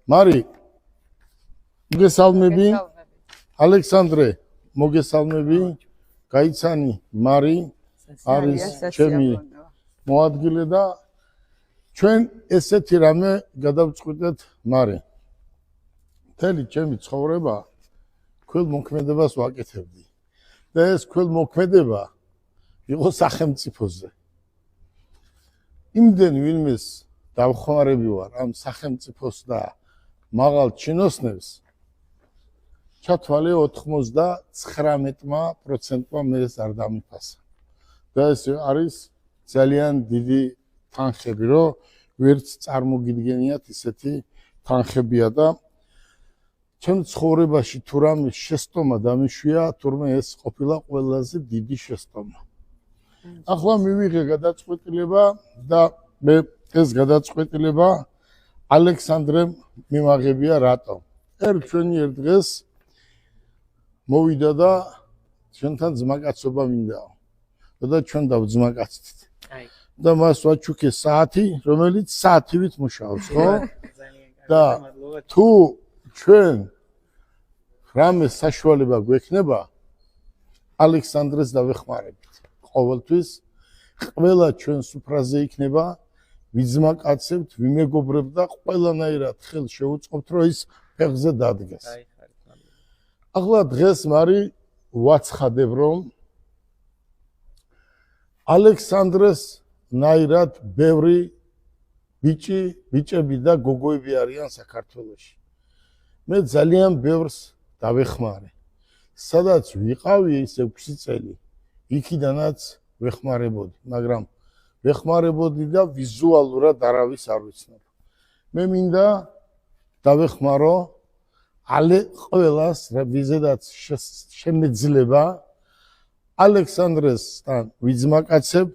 მარი მოგესალმები ალექსანდრე მოგესალმები გაიცანი მარი არის ჩემი მოადგილე და ჩვენ ესეთი რამე გადავწყვიტეთ მარი მთელი ჩემი ცხოვრება ქველმოქმედებას ვაკეთებდი და ეს ქველმოქმედება იყო სახელმწიფოზე იმდენ ვინმეს დავხმარები ვარ ამ სახელმწიფოს და მაღალ ჩინოსნებს ჩათვალე 99%-მა მე ეს არ დამიფასა და ეს არის ძალიან დიდი თანხები რომ ვერც წარმოგიდგენიათ ისეთი თანხებია და ჩემ ცხოვრებაში თუ რამე შესტომა დამიშვია თურმე ეს ყოფილა ყველაზე დიდი შესტომა ახლა მივიღე გადაწყვეტილება და მე ეს გადაწყვეტილება ალექსანდრემ მიმაღებია რატომ ჩვენი ერთ დღეს მოვიდა და ჩვენთან ძმაკაცობა მინდაო და ჩვენ დავძმაკაცდით და მას ვაჩუქე საათი რომელიც საათივით მუშაობს ხო და თუ ჩვენ რამე საშუალება გვექნება ალექსანდრეს დავეხმარებით ყოველთვის ყველა ჩვენ სუფრაზე იქნება ვიძმაკაცებთ ვიმეგობრებთ და ყველანაირად ხელს შევუწყობთ რომ ის ფეხზე დადგეს ახლა დღეს მარი ვაცხადებ რომ ალექსანდრეს ნაირად ბევრი ბიჭები და გოგოები არიან საქართველოში მე ძალიან ბევრს დავეხმარე სადაც ვიყავი ეს 6 წელი იქიდანაც ვეხმარებოდი მაგრამ ვეხმარებოდი და ვიზუალურად არავის არ ვიცნობ მე მინდა დავეხმარო ყველას ვიზედაც შემეძლება ალექსანდრესთან ვიძმაკაცებ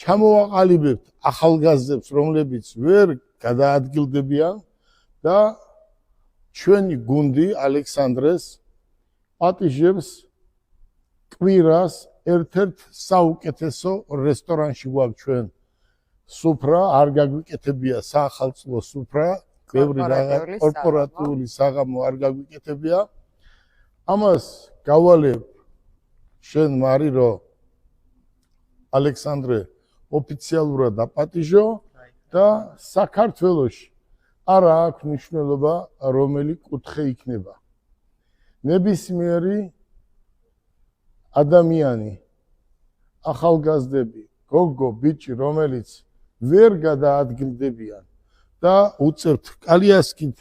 ჩამოვაყალიბებთ ახალგაზრდებს რომლებიც ვერ გადაადგილდებიან და ჩვენი გუნდი ალექსანდრეს პატიჟებს კვირას ერთ-ერთ საუკეთესო რესტორანში გვაქვს ჩვენ სუფრა არ გაგვიკეთებია საახალწლო სუფრა ბევრი რაღაც კორპორატიული საღამო არ გაგვიკეთებია ამას გავალებ შენ მარი რომ ალექსანდრე ოფიციალურად დაპატიჟო და საქართველოში არა აქვს მნიშვნელობა რომელი კუთხე იქნება ნებისმიერი ადამიანი ახალგაზრდები გოგო ბიჭი რომელიც ვერ გადაადგილდებიან და უწევთ კალიასკით